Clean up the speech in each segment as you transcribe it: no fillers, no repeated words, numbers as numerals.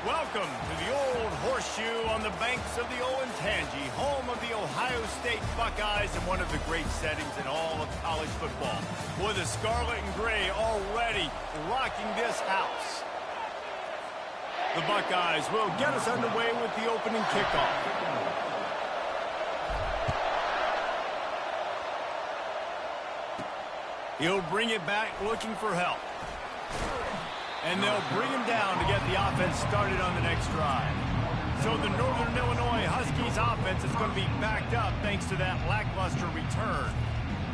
Welcome to the Old Horseshoe on the banks of the Olentangy, home of the Ohio State Buckeyes and one of the great settings in all of college football. Boy, the scarlet and gray already rocking this house. The Buckeyes will get us underway with the opening kickoff. He'll bring it back looking for help. And they'll bring him down to get the offense started on the next drive. So the Northern Illinois Huskies offense is going to be backed up thanks to that lackluster return.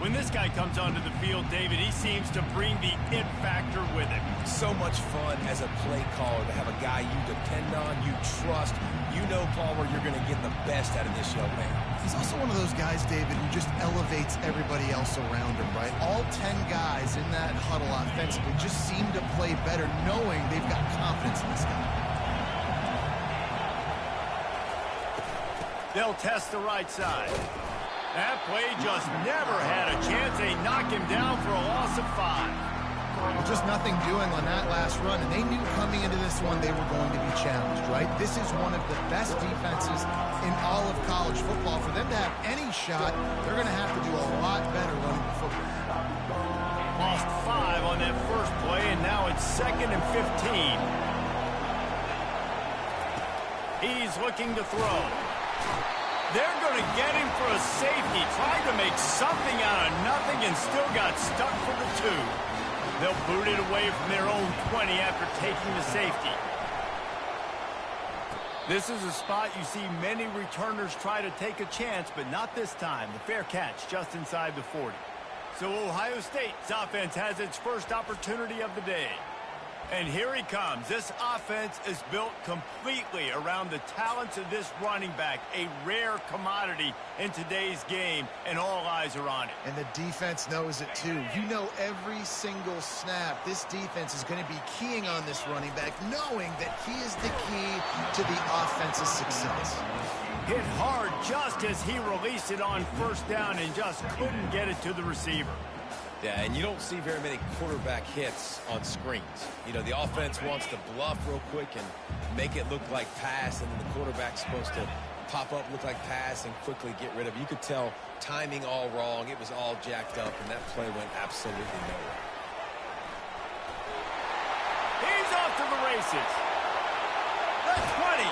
When this guy comes onto the field, David, he seems to bring the it factor with him. So much fun as a play caller to have a guy you depend on, you trust. You know, Palmer, you're going to get the best out of this young man. He's also one of those guys, David, who just elevates everybody else around him, right? All 10 guys in that huddle offensively just seem to play better knowing they've got confidence in this guy. They'll test the right side. That play just never had a chance. They knock him down for a loss of 5. Well, just nothing doing on that last run, and they knew coming into this one they were going to be challenged, right? This is one of the best defenses in all of college football. For them to have any shot, they're going to have to do a lot better running the football. Lost 5 on that first play, and now it's 2nd and 15. He's looking to throw. They're going to get him for a safety, trying to make something out of nothing and still got stuck for the 2. They'll boot it away from their own 20 after taking the safety. This is a spot you see many returners try to take a chance, but not this time. The fair catch just inside the 40. So Ohio State's offense has its first opportunity of the day. And here he comes. This offense is built completely around the talents of this running back, a rare commodity in today's game, and all eyes are on it. And the defense knows it too. You know every single snap, this defense is going to be keying on this running back, knowing that he is the key to the offense's success. Hit hard just as he released it on first down and just couldn't get it to the receiver. Yeah, and you don't see very many quarterback hits on screens. You know, the offense wants to bluff real quick and make it look like pass, and then the quarterback's supposed to pop up, look like pass, and quickly get rid of it. You could tell timing all wrong. It was all jacked up, and that play went absolutely nowhere. He's off to the races. The 20.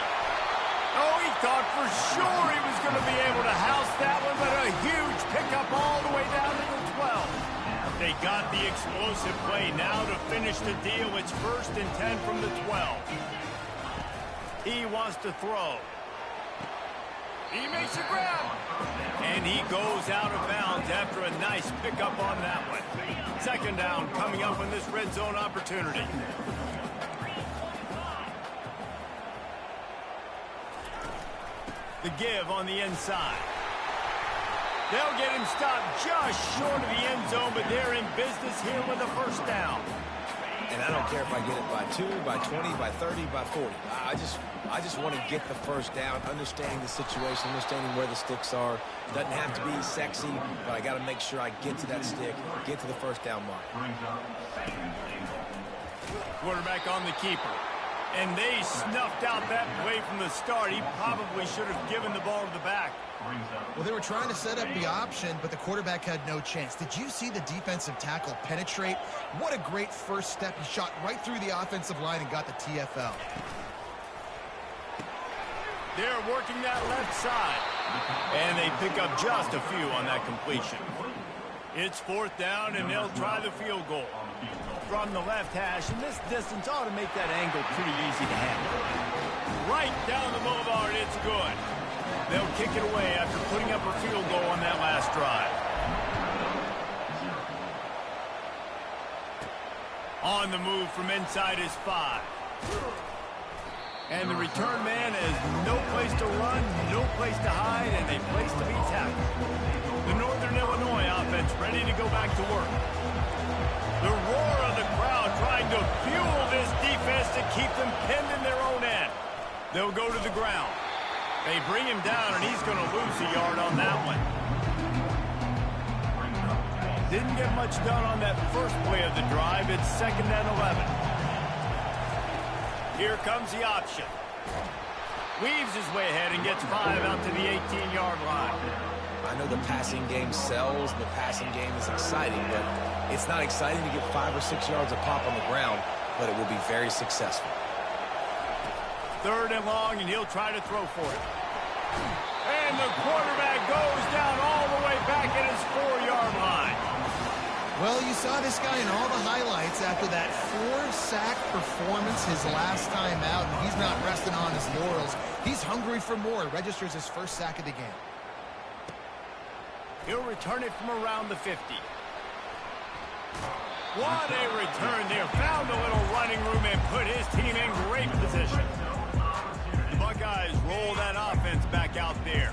Oh, he thought for sure he was going to be able to house that one, but a huge pickup all the way down to the 12. They got the explosive play now to finish the deal. It's 1st and 10 from the 12. He wants to throw. He makes a grab. And he goes out of bounds after a nice pickup on that one. 2nd down coming up on this red zone opportunity. The give on the inside. They'll get him stopped just short of the end zone, but they're in business here with a 1st down. And I don't care if I get it by 2, by 20, by 30, by 40. I just want to get the 1st down, understanding the situation, understanding where the sticks are. It doesn't have to be sexy, but I got to make sure I get to that stick, get to the 1st down mark. Quarterback on the keeper. And they snuffed out that play from the start. He probably should have given the ball to the back. Well, they were trying to set up the option, but the quarterback had no chance. Did you see the defensive tackle penetrate? What a great first step. He shot right through the offensive line and got the TFL. They're working that left side. And they pick up just a few on that completion. It's 4th down, and they'll try the field goal. From the left hash, and this distance ought to make that angle pretty easy to handle. Right down the boulevard, it's good. They'll kick it away after putting up a field goal on that last drive. On the move from inside his 5. And the return man has no place to run, no place to hide, and a place to be tackled. The Northern Illinois offense ready to go back to work. The roar of the crowd trying to fuel this defense to keep them pinned in their own end. They'll go to the ground. They bring him down, and he's going to lose a yard on that one. Didn't get much done on that first play of the drive. It's 2nd and 11. Here comes the option. Weaves his way ahead and gets 5 out to the 18-yard line. I know the passing game sells and the passing game is exciting, but it's not exciting to get 5 or 6 yards a pop on the ground, but it will be very successful. 3rd and long, and he'll try to throw for it. And the quarterback goes down all the way back at his 4-yard line. Well, you saw this guy in all the highlights after that 4-sack performance his last time out, and he's not resting on his laurels. He's hungry for more. Registers his 1st sack of the game. He'll return it from around the 50. What a return there. Found a little running room and put his team in great position. The Buckeyes roll that offense back out there.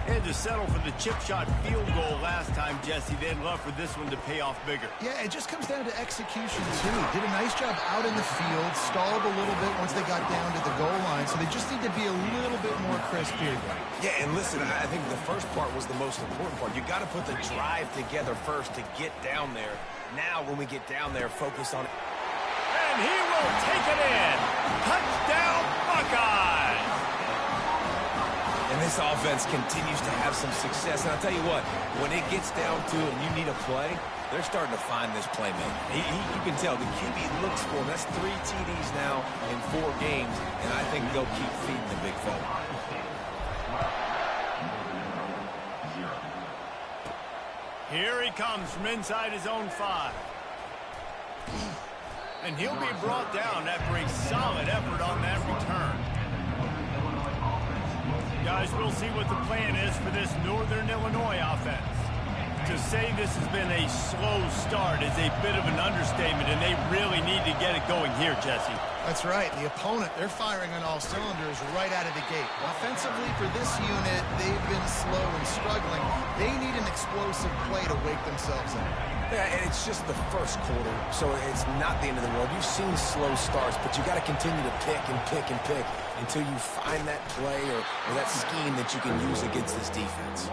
They had to settle for the chip shot field goal last time, Jesse. They'd love for this one to pay off bigger. Yeah, it just comes down to execution, too. Did a nice job out in the field, stalled a little bit once they got down to the goal line, so they just need to be a little bit more crisp here. Yeah, and listen, I think the first part was the most important part. You got to put the drive together first to get down there. Now, when we get down there, focus on it. And he will take it in. Touchdown, Buckeyes! And this offense continues to have some success. And I'll tell you what, when it gets down to it and you need a play, they're starting to find this playmaker. You can tell the QB looks for him. That's 3 TDs now in 4 games, and I think they'll keep feeding the big fella. Here he comes from inside his own 5. And he'll be brought down after a solid effort on that return. Guys, we'll see what the plan is for this Northern Illinois offense. To say this has been a slow start is a bit of an understatement, and they really need to get it going here, Jesse. That's right. The opponent, they're firing on all cylinders right out of the gate. Offensively, for this unit, they've been slow and struggling. They need an explosive play to wake themselves up. Yeah, and it's just the first quarter, so it's not the end of the world. You've seen slow starts, but you got to continue to pick and pick and pick until you find that play or that scheme that you can use against this defense.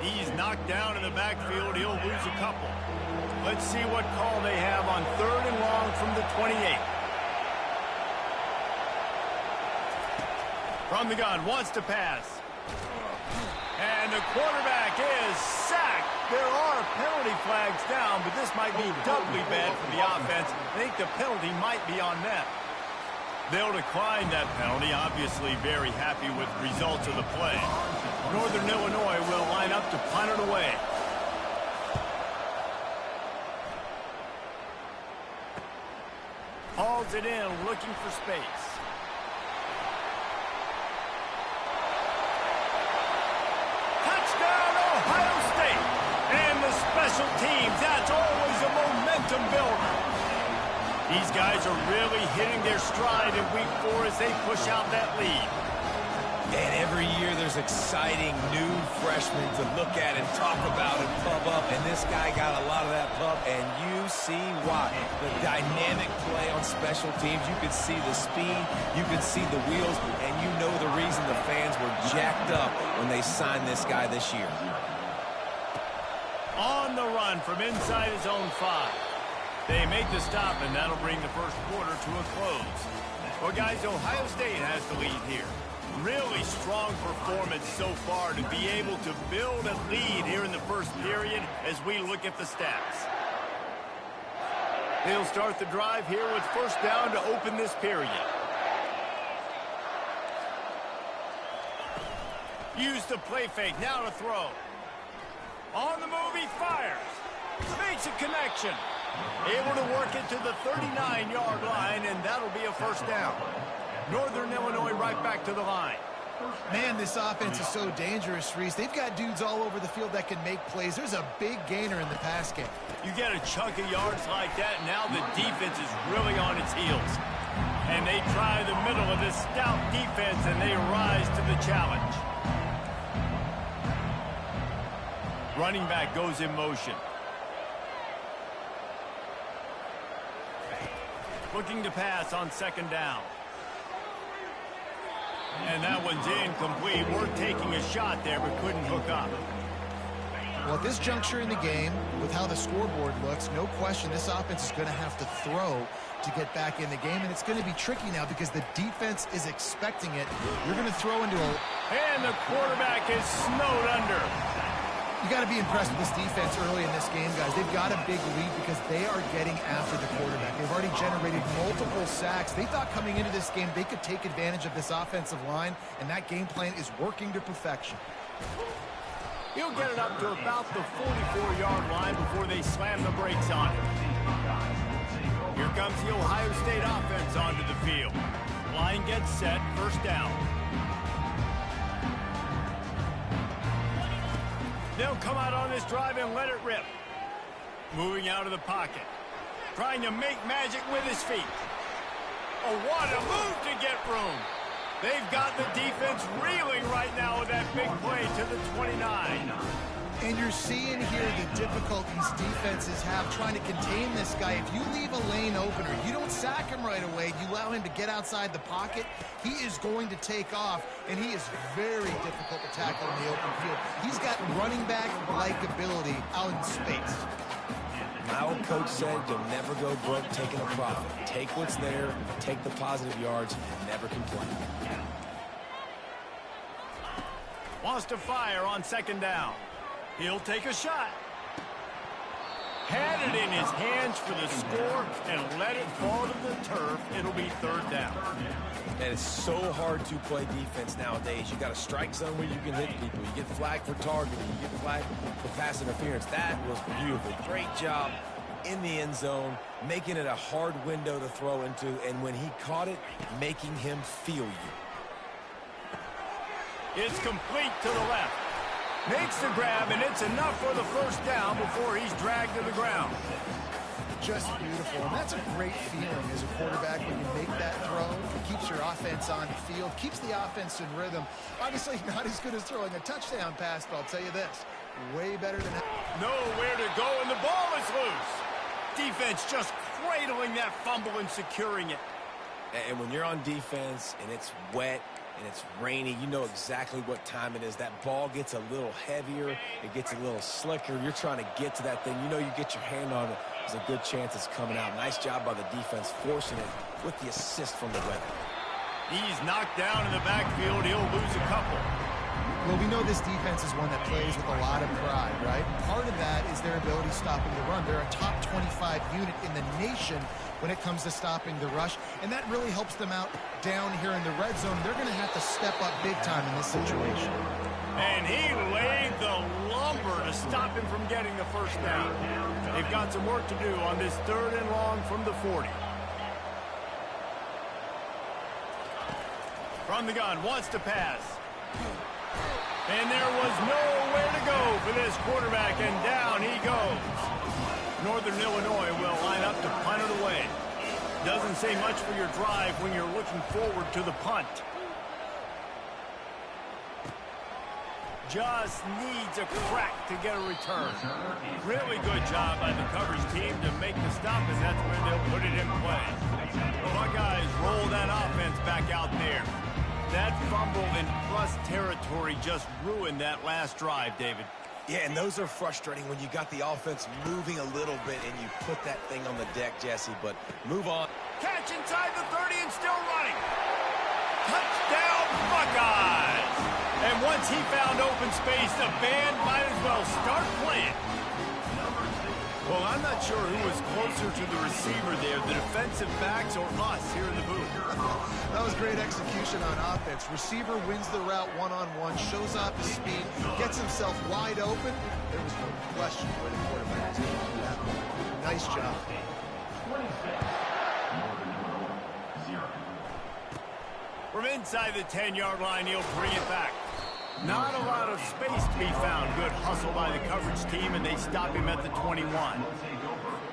He's knocked down in the backfield. He'll lose a couple. Let's see what call they have on 3rd and long from the 28. From the gun, wants to pass. And the quarterback is sacked. There are penalty flags down, but this might be doubly bad for the offense. I think the penalty might be on them. They'll decline that penalty, obviously very happy with the results of the play. Northern Illinois will line up to punt it away. Hauls it in, looking for space. Touchdown, Ohio State! And the special teams, that's always a momentum builder. These guys are really hitting their stride in week 4 as they push out that lead. And every year there's exciting new freshmen to look at and talk about and pub up. And this guy got a lot of that pub, and you see why. The dynamic play on special teams. You could see the speed. You could see the wheels. And you know the reason the fans were jacked up when they signed this guy this year. On the run from inside his own 5. They make the stop, and that'll bring the first quarter to a close. Well, guys, Ohio State has the lead here. Really strong performance so far to be able to build a lead here in the first period as we look at the stats. They'll start the drive here with first down to open this period. Use the play fake, now to throw. On the move, he fires. Makes a connection. Able to work it to the 39-yard line, and that'll be a first down. Northern Illinois right back to the line. Man, this offense is so dangerous, Reese. They've got dudes all over the field that can make plays. There's a big gainer in the pass game. You get a chunk of yards like that, now the defense is really on its heels. And they try the middle of this stout defense, and they rise to the challenge. Running back goes in motion. Looking to pass on 2nd down. And that one's incomplete. We're taking a shot there, but couldn't hook up. Well, at this juncture in the game, with how the scoreboard looks, no question this offense is going to have to throw to get back in the game, and it's going to be tricky now because the defense is expecting it. You're going to throw into a... And the quarterback is snowed under. You got to be impressed with this defense early in this game, guys. They've got a big lead because they are getting after the quarterback. They've already generated multiple sacks. They thought coming into this game they could take advantage of this offensive line, and that game plan is working to perfection. He'll get it up to about the 44-yard line before they slam the brakes on him. Here comes the Ohio State offense onto the field. Line gets set, first down. They'll come out on this drive and let it rip. Moving out of the pocket. Trying to make magic with his feet. Oh, what a move to get room. They've got the defense reeling right now with that big play to the 29. And you're seeing here the difficulties defenses have trying to contain this guy. If you leave a lane open or you don't sack him right away, you allow him to get outside the pocket, he is going to take off, and he is very difficult to tackle in the open field. He's got running back-like ability out in space. My old coach said you'll never go broke taking a profit. Take what's there, take the positive yards, and never complain. Wants to fire on second down. He'll take a shot. Had it in his hands for the score and let it fall to the turf. It'll be third down. And it's so hard to play defense nowadays. You got a strike zone where you can hit people. You get flagged for targeting. You get flagged for pass interference. That was beautiful. Great job in the end zone, making it a hard window to throw into. And when he caught it, making him feel you. It's complete to the left. Makes the grab, and it's enough for the first down before he's dragged to the ground. Just beautiful, and that's a great feeling as a quarterback when you make that throw. It keeps your offense on the field, keeps the offense in rhythm. Obviously not as good as throwing a touchdown pass, but I'll tell you this, way better than that. Nowhere to go, and the ball is loose. Defense just cradling that fumble and securing it. And when you're on defense and it's wet and it's rainy, you know exactly what time it is. That ball gets a little heavier. It gets a little slicker. You're trying to get to that thing. You know you get your hand on it. There's a good chance it's coming out. Nice job by the defense forcing it with the assist from the weather. He's knocked down in the backfield. He'll lose a couple. Well, we know this defense is one that plays with a lot of pride, right? And part of that is their ability stopping the run. They're a top 25 unit in the nation when it comes to stopping the rush, and that really helps them out down here in the red zone. They're going to have to step up big time in this situation. And he laid the lumber to stop him from getting the first down. They've got some work to do on this third and long from the 40. From the gun, wants to pass. And there was nowhere to go for this quarterback, and down he goes. Northern Illinois will line up to punt it away. Doesn't say much for your drive when you're looking forward to the punt. Just needs a crack to get a return. Really good job by the coverage team to make the stop, and that's where they'll put it in play. The Buckeyes roll that offense back out there. That fumble in plus territory just ruined that last drive, David. Yeah, and those are frustrating when you got the offense moving a little bit and you put that thing on the deck, Jesse, but move on. Catch inside the 30 and still running. Touchdown, Buckeyes! And once he found open space, the band might as well start playing. Well, I'm not sure who was closer to the receiver there, the defensive backs or us here in the booth. That was great execution on offense. Receiver wins the route one-on-one, shows off his speed, gets himself wide open. There was no question where the quarterback was going to do that. Nice job. From inside the 10-yard line, he'll bring it back. Not a lot of space to be found. Good hustle by the coverage team, and they stop him at the 21.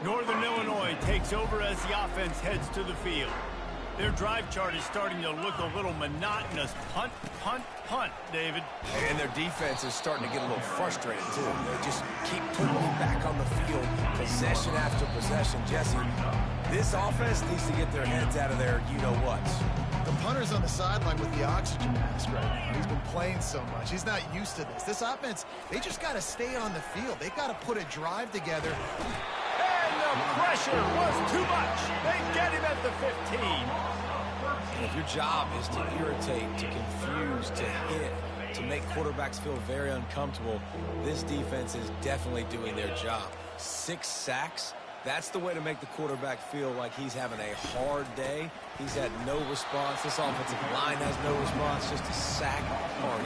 Northern Illinois takes over as the offense heads to the field. Their drive chart is starting to look a little monotonous. Punt, punt, punt, David. And their defense is starting to get a little frustrated, too. They just keep putting it back on the field, possession after possession. Jesse, this offense needs to get their heads out of there, you-know-what. The punter's on the sideline with the oxygen mask right now. He's been playing so much. He's not used to this. This offense, they just got to stay on the field. They got to put a drive together. And the pressure was too much. They get him at the 15. And if your job is to irritate, to confuse, to hit, to make quarterbacks feel very uncomfortable, this defense is definitely doing their job. 6 sacks. That's the way to make the quarterback feel like he's having a hard day. He's had no response. This offensive line has no response. Just a sack party.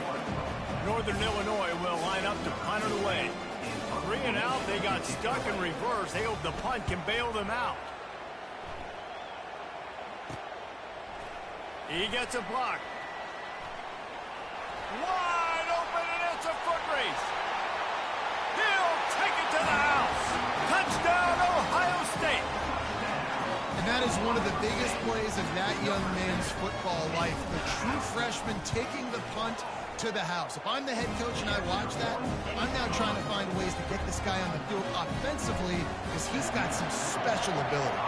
Northern Illinois will line up to punt it away. 3 and out. They got stuck in reverse. They hope the punt can bail them out. He gets a block. Wide open, and it's a foot race. He'll take it to the house. Touchdown, Ohio State. And that is one of the biggest plays of that young man's football life. The true freshman taking the punt to the house. If I'm the head coach and I watch that, I'm now trying to find ways to get this guy on the field offensively because he's got some special ability.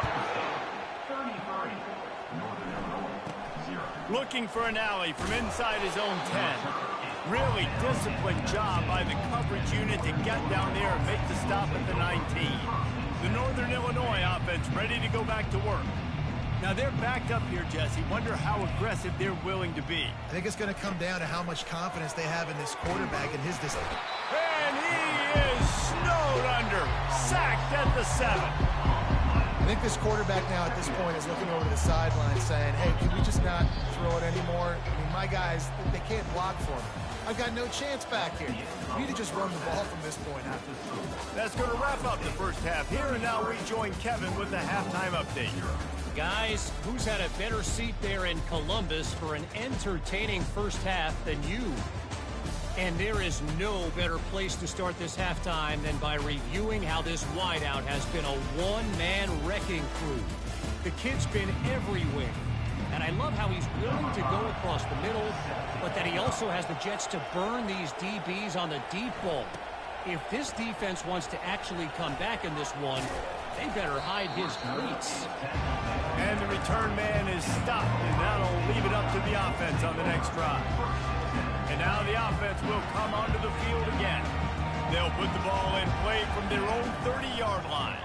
Looking for an alley from inside his own 10. Really disciplined job by the coverage unit to get down there and make the stop at the 19. The Northern Illinois offense ready to go back to work. Now they're backed up here, Jesse. Wonder how aggressive they're willing to be. I think it's going to come down to how much confidence they have in this quarterback and his decision. And he is snowed under. Sacked at the 7. I think this quarterback now at this point is looking over the sideline saying, hey, can we just not throw it anymore? I mean, my guys, they can't block for me. I've got no chance back here. We need to just run the ball from this point on. That's going to wrap up the first half. Here and now we join Kevin with the halftime update. Guys, who's had a better seat there in Columbus for an entertaining first half than you? And there is no better place to start this halftime than by reviewing how this wideout has been a one-man wrecking crew. The kid's been everywhere. And I love how he's willing to go across the middle, but that he also has the jets to burn these DBs on the deep ball. If this defense wants to actually come back in this one, they better hide his cleats. And the return man is stopped, and that'll leave it up to the offense on the next drive. And now the offense will come onto the field again. They'll put the ball in play from their own 30-yard line.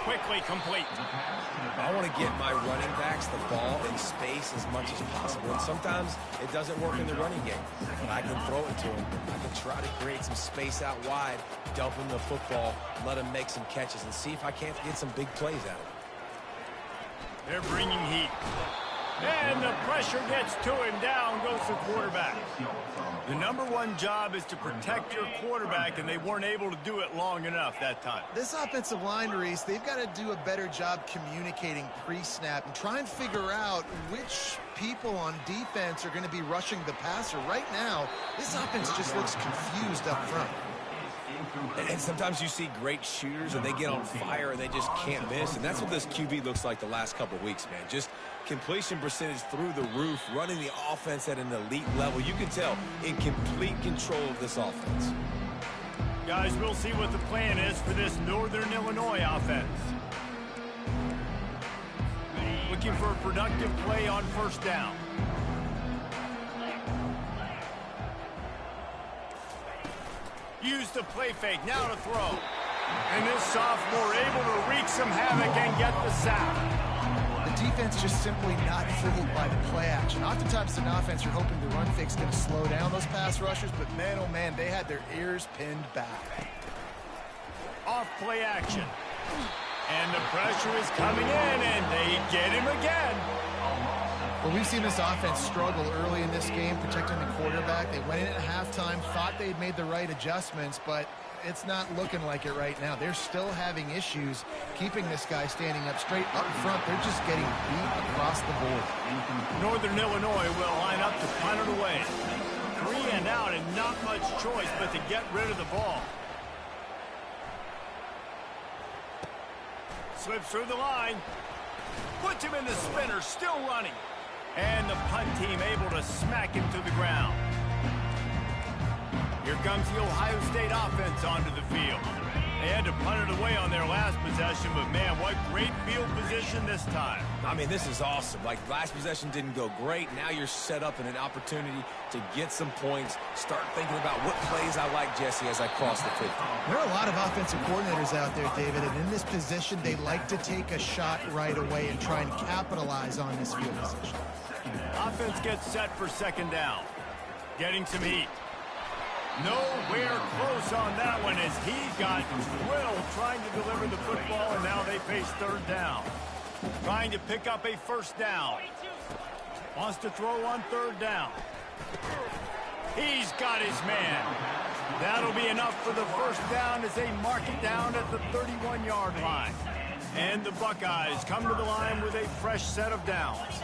Quickly complete. I want to get my running backs the ball in space as much as possible. And sometimes it doesn't work in the running game. But I can throw it to them. I can try to create some space out wide, dump him the football, let him make some catches, and see if I can't get some big plays out of it. They're bringing heat. And the pressure gets to him. Down goes the quarterback. The #1 job is to protect your quarterback, and they weren't able to do it long enough that time. This offensive line, Reese, they've got to do a better job communicating pre-snap and try and figure out which people on defense are going to be rushing the passer. Right now, this offense just looks confused up front. And sometimes you see great shooters and they get on fire and they just can't miss. And that's what this QB looks like the last couple of weeks, man. Just completion percentage through the roof, running the offense at an elite level. You can tell in complete control of this offense. Guys, we'll see what the plan is for this Northern Illinois offense. Looking for a productive play on first down. Use the play fake, now to throw. And this sophomore able to wreak some havoc and get the sack. The defense just simply not fooled by the play action. Oftentimes an offense, you're hoping the run fake's going to slow down those pass rushers, but man, oh man, they had their ears pinned back. Off play action. And the pressure is coming in, and they get him again. Well, we've seen this offense struggle early in this game, protecting the quarterback. They went in at halftime, thought they'd made the right adjustments, but it's not looking like it right now. They're still having issues keeping this guy standing up straight up front. They're just getting beat across the board. Northern Illinois will line up to punt it away. 3 and out, and not much choice but to get rid of the ball. Slips through the line. Puts him in the spinner, still running. And the punt team able to smack him to the ground. Here comes the Ohio State offense onto the field. They had to punt it away on their last possession, but man, what great field position this time. I mean, this is awesome. Like, last possession didn't go great. Now you're set up in an opportunity to get some points. Start thinking about what plays I like, Jesse, as I cross the 50. There are a lot of offensive coordinators out there, David, and in this position, they like to take a shot right away and try and capitalize on this field position. Offense gets set for second down. Getting some heat. Nowhere close on that one as he got drilled trying to deliver the football, and now they face third down. Trying to pick up a first down. Wants to throw on third down. He's got his man. That'll be enough for the first down as they mark it down at the 31-yard line. And the Buckeyes come to the line with a fresh set of downs.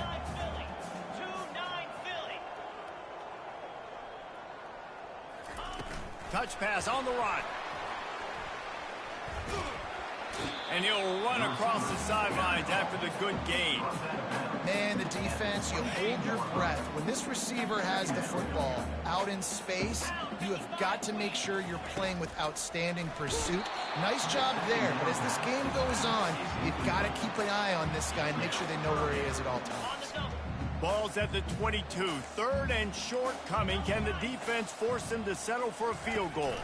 Touch pass on the run. And he'll run across the sidelines after the good gain. Man, the defense, you hold your breath. When this receiver has the football out in space, you have got to make sure you're playing with outstanding pursuit. Nice job there, but as this game goes on, you've got to keep an eye on this guy and make sure they know where he is at all times. Ball's at the 22. Third and short coming. Can the defense force them to settle for a field goal?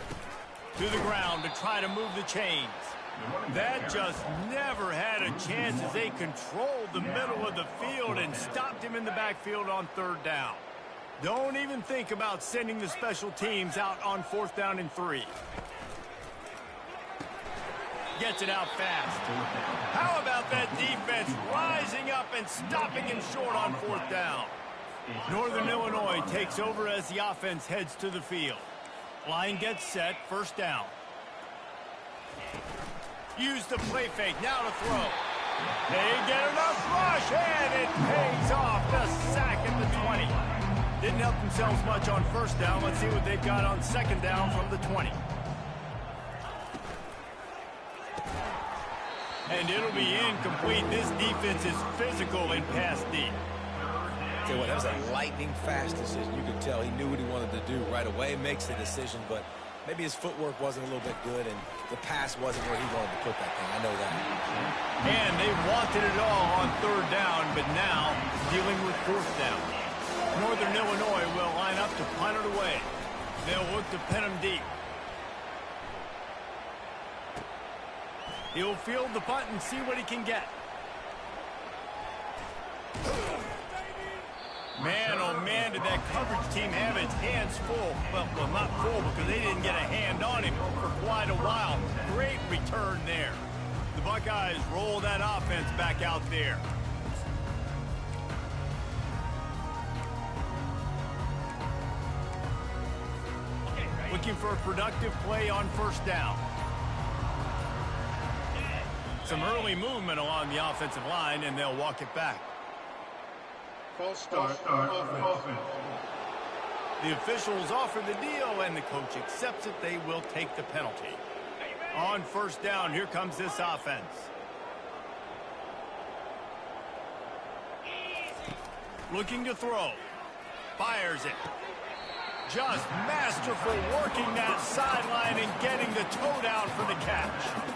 To the ground to try to move the chains. That just never had a chance as they controlled the middle of the field and stopped him in the backfield on third down. Don't even think about sending the special teams out on fourth down and 3. Gets it out fast. How about that defense rising up and stopping him short on fourth down? Northern Illinois takes over as the offense heads to the field. Line gets set, first down. Use the play fake, now to throw. They get enough rush, and it pays off. The sack at the 20. Didn't help themselves much on first down. Let's see what they've got on second down from the 20. And it'll be incomplete. This defense is physical in pass deep. Tell you what, that was a lightning-fast decision. You could tell he knew what he wanted to do right away. Makes the decision, but maybe his footwork wasn't a little bit good, and the pass wasn't where he wanted to put that thing. I know that. And they wanted it all on third down, but now dealing with fourth down. Northern Illinois will line up to punt it away. They'll look to pin him deep. He'll field the punt and see what he can get. Man, oh man, did that coverage team have its hands full. Well, not full because they didn't get a hand on him for quite a while. Great return there. The Buckeyes roll that offense back out there. Looking for a productive play on first down. Some early movement along the offensive line, and they'll walk it back. False start offense. The officials offer the deal, and the coach accepts it. They will take the penalty. On first down, here comes this offense. Looking to throw. Fires it. Just masterful working that sideline and getting the toe down for the catch.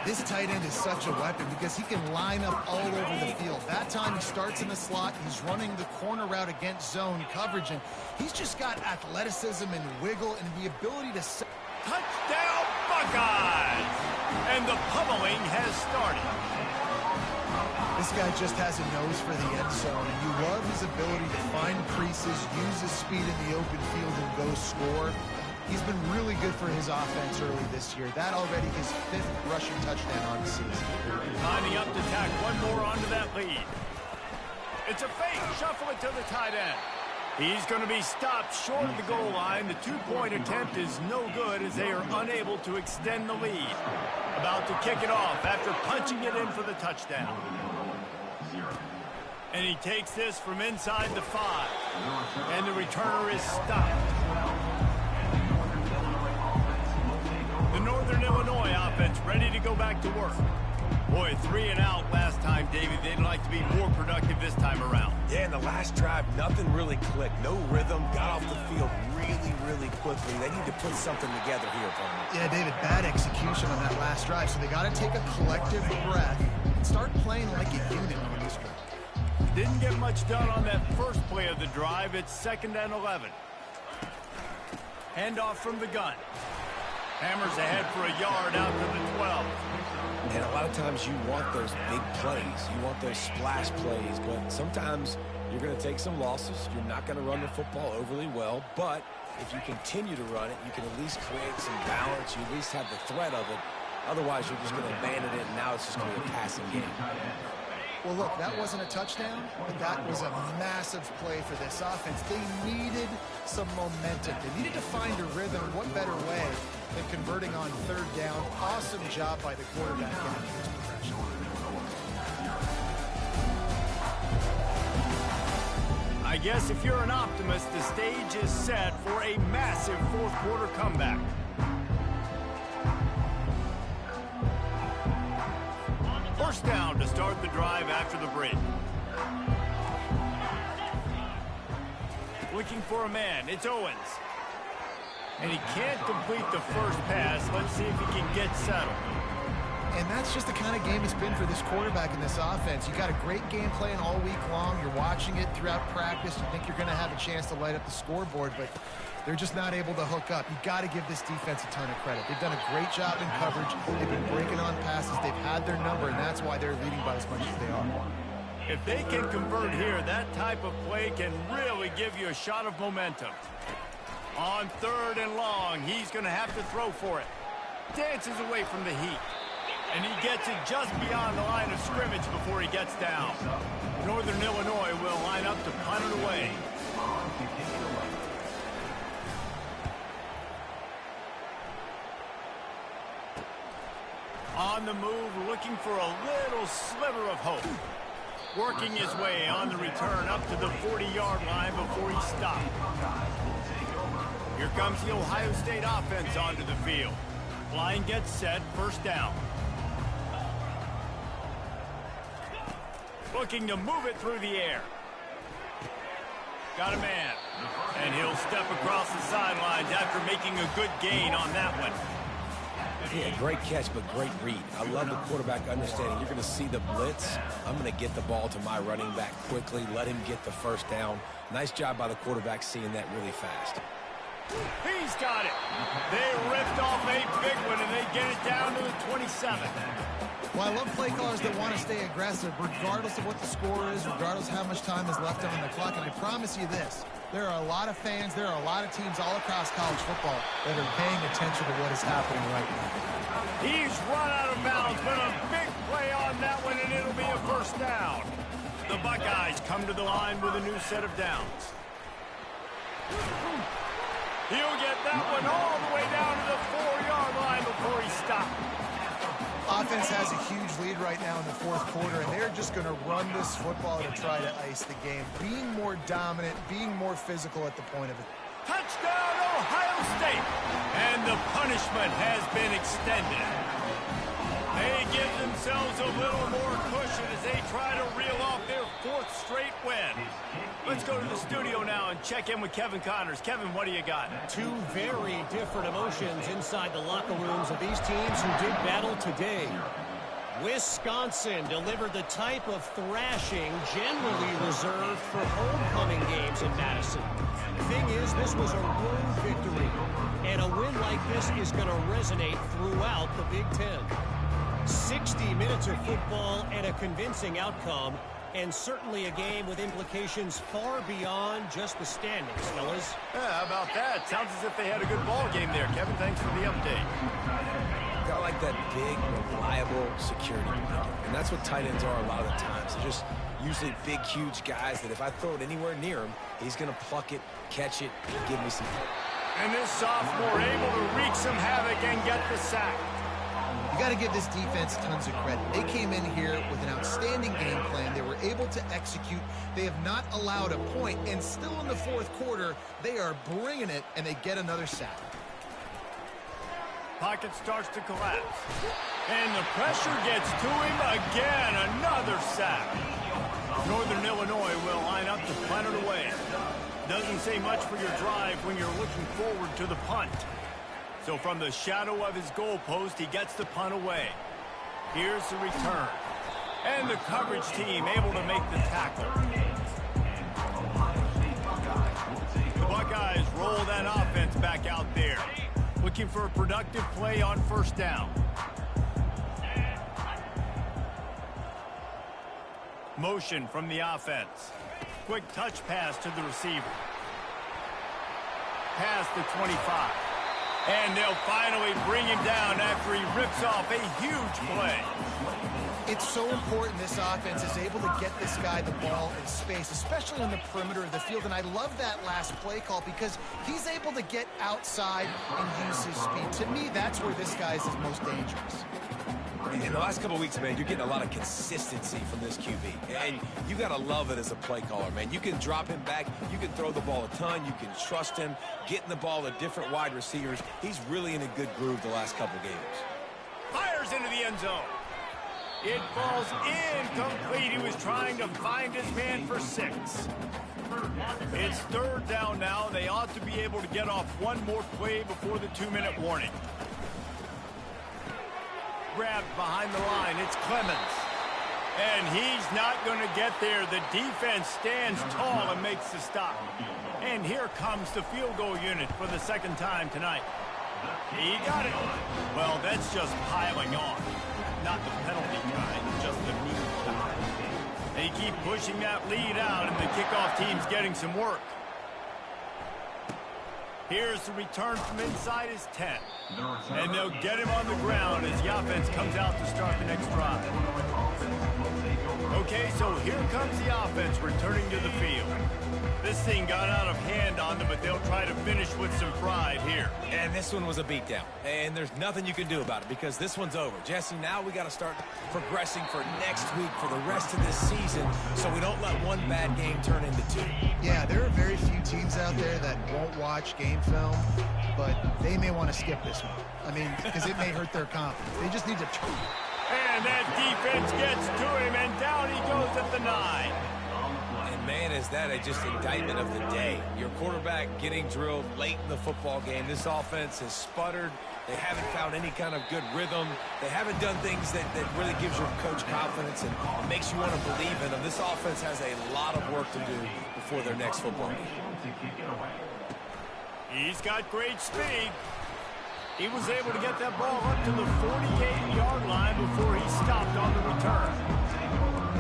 This tight end is such a weapon because he can line up all over the field. That time he starts in the slot, he's running the corner route against zone coverage, and he's just got athleticism and wiggle and the ability to... Touchdown, Buckeyes! And the pummeling has started. This guy just has a nose for the end zone, and you love his ability to find creases, use his speed in the open field, and go score. He's been really good for his offense early this year. That already his 5th rushing touchdown on the season. Lining up to tack one more onto that lead. It's a fake. Shuffle it to the tight end. He's going to be stopped short of the goal line. The two-point attempt is no good as they are unable to extend the lead. About to kick it off after punching it in for the touchdown. And he takes this from inside the 5. And the returner is stopped. The Northern Illinois offense ready to go back to work. Boy, 3 and out last time, David. They'd like to be more productive this time around. Yeah, in the last drive, nothing really clicked. No rhythm, got off the field really, really quickly. They need to put something together here, opponent. Yeah, David, bad execution on that last drive, so they got to take a collective breath and start playing like a unit on this one. Didn't get much done on that first play of the drive. It's 2nd and 11. Handoff from the gun. Hammers ahead for a yard out to the 12. And a lot of times you want those big plays. You want those splash plays, but sometimes you're going to take some losses. You're not going to run the football overly well, but if you continue to run it, you can at least create some balance. You at least have the threat of it. Otherwise, you're just going to abandon it, and now it's just going to be a passing game. Well, look, that wasn't a touchdown, but that was a massive play for this offense. They needed some momentum. They needed to find a rhythm. What better way than converting on 3rd down? Awesome job by the quarterback getting his progression. I guess if you're an optimist, the stage is set for a massive 4th quarter comeback. First down to start the drive after the break. Looking for a man. It's Owens. And he can't complete the first pass. Let's see if he can get settled. And that's just the kind of game it's been for this quarterback in this offense. You got a great game plan all week long. You're watching it throughout practice. You think you're going to have a chance to light up the scoreboard, but they're just not able to hook up. You got to give this defense a ton of credit. They've done a great job in coverage. They've been breaking on passes. They've had their number, and that's why they're leading by as much as they are. If they can convert here, that type of play can really give you a shot of momentum. On 3rd and long, he's going to have to throw for it. Dances away from the heat. And he gets it just beyond the line of scrimmage before he gets down. Northern Illinois will line up to punt it away. On the move, looking for a little sliver of hope. Working his way on the return up to the 40-yard line before he stopped. Here comes the Ohio State offense onto the field. Line gets set, 1st down. Looking to move it through the air. Got a man. And he'll step across the sidelines after making a good gain on that one. Yeah, great catch, but great read. I love the quarterback understanding. You're going to see the blitz. I'm going to get the ball to my running back quickly, let him get the first down. Nice job by the quarterback seeing that really fast. He's got it. They ripped off a big one, and they get it down to the 27. Well, I love play callers that want to stay aggressive, regardless of what the score is, regardless of how much time is left on the clock. And I promise you this, there are a lot of fans, there are a lot of teams all across college football that are paying attention to what is happening right now. He's run out of bounds, but a big play on that one, and it'll be a 1st down. The Buckeyes come to the line with a new set of downs. He'll get that one all the way down to the 4-yard line before he stopped. Offense has a huge lead right now in the 4th quarter, and they're just going to run this football to try to ice the game. Being more dominant, being more physical at the point of it. Touchdown, Ohio State! And the punishment has been extended. They give themselves a little more cushion as they try to reel off their 4th straight win. Let's go to the studio now and check in with Kevin Connors. Kevin, what do you got? Two very different emotions inside the locker rooms of these teams who did battle today. Wisconsin delivered the type of thrashing generally reserved for homecoming games in Madison. The thing is, this was a road victory, and a win like this is going to resonate throughout the Big Ten. 60 minutes of football and a convincing outcome, and certainly a game with implications far beyond just the standings, fellas. Yeah, how about that? Sounds as if they had a good ball game there. Kevin, thanks for the update. Got like that big, reliable security blanket. And that's what tight ends are a lot of the times. They're just usually big, huge guys that if I throw it anywhere near him, he's going to pluck it, catch it, and give me some. And this sophomore able to wreak some havoc and get the sack. You got to give this defense tons of credit. They came in here with an outstanding game plan. They were able to execute. They have not allowed a point, and still in the 4th quarter, they are bringing it, and they get another sack. Pocket starts to collapse. And the pressure gets to him again. Another sack. Northern Illinois will line up to punt it away. Doesn't say much for your drive when you're looking forward to the punt. So from the shadow of his goalpost, he gets the punt away. Here's the return. And the coverage team able to make the tackle. The Buckeyes roll that offense back out there. Looking for a productive play on first down. Motion from the offense. Quick touch pass to the receiver. Past the 25. And they'll finally bring him down after he rips off a huge play. It's so important this offense is able to get this guy the ball in space, especially on the perimeter of the field. And I love that last play call because he's able to get outside and use his speed. To me, that's where this guy is most dangerous. In the last couple of weeks, man, you're getting a lot of consistency from this QB. And you got to love it as a play caller, man. You can drop him back. You can throw the ball a ton. You can trust him, getting the ball to different wide receivers. He's really in a good groove the last couple games. Fires into the end zone. It falls incomplete. He was trying to find his man for 6. It's third down now. They ought to be able to get off one more play before the 2-minute warning. Grabbed behind the line. It's Clemens. And he's not going to get there. The defense stands tall and makes the stop. And here comes the field goal unit for the second time tonight. He got it. Well, that's just piling on. Not the penalty kind, just the mean kind. They keep pushing that lead out, and the kickoff team's getting some work. Here's the return from inside his 10. And they'll get him on the ground as the offense comes out to start the next drive. Okay, so here comes the offense returning to the field. This thing got out of hand on them, but they'll try to finish with some pride here. And this one was a beatdown. And there's nothing you can do about it because this one's over. Jesse, now we got to start progressing for next week for the rest of this season so we don't let one bad game turn into 2. Yeah, there are very few teams out there that won't watch game film, but they may want to skip this one. I mean, because it may hurt their confidence. They just need to turn. And that defense gets to him, and down he goes at the 9. And man, is that just indictment of the day. Your quarterback getting drilled late in the football game. This offense has sputtered. They haven't found any kind of good rhythm. They haven't done things that really gives your coach confidence and makes you want to believe in them. This offense has a lot of work to do before their next football game. He's got great speed. He was able to get that ball up to the 48-yard line before he stopped on the return.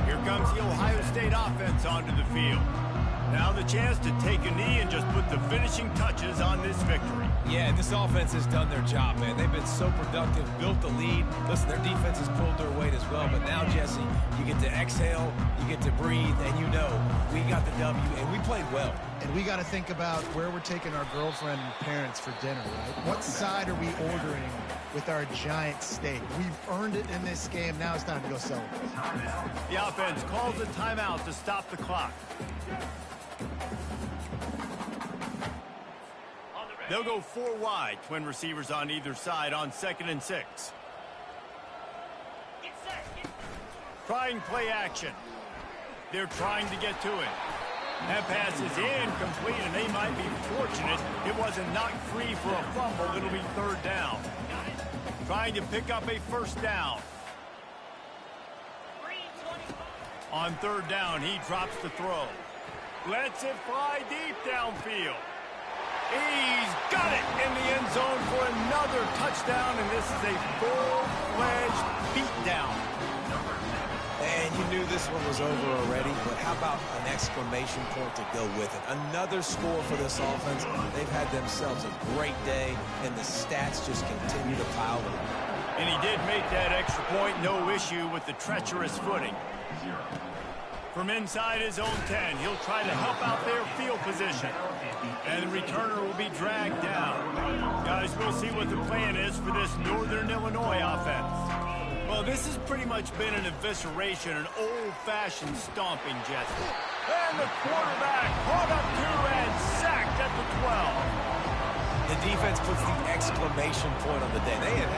Here comes the Ohio State offense onto the field. Now the chance to take a knee and just put the finishing touches on this victory. Yeah, this offense has done their job, man. They've been so productive, built the lead. Listen, their defense has pulled their weight as well. But now, Jesse, you get to exhale, you get to breathe, and you know we got the W, and we played well. And we got to think about where we're taking our girlfriend and parents for dinner, right? What side are we ordering with our giant steak? We've earned it in this game. Now it's time to go celebrate. The offense calls a timeout to stop the clock. They'll go 4 wide, twin receivers on either side on 2nd and 6. Trying play action. They're trying to get to it. That pass is incomplete, and they might be fortunate it wasn't knocked free for a fumble. It'll be 3rd down. Trying to pick up a first down. On 3rd down, he drops the throw. Lets it fly deep downfield. He's got it in the end zone for another touchdown, and this is a full-fledged beatdown. And you knew this one was over already, but how about an exclamation point to go with it? Another score for this offense. They've had themselves a great day, and the stats just continue to pile up. And he did make that extra point, no issue with the treacherous footing. From inside his own 10, he'll try to help out their field position. And the returner will be dragged down. Guys, we'll see what the plan is for this Northern Illinois offense. Well, this has pretty much been an evisceration, an old-fashioned stomping, Jesse. And the quarterback caught up to and sacked at the 12. The defense puts the exclamation point on the day. They had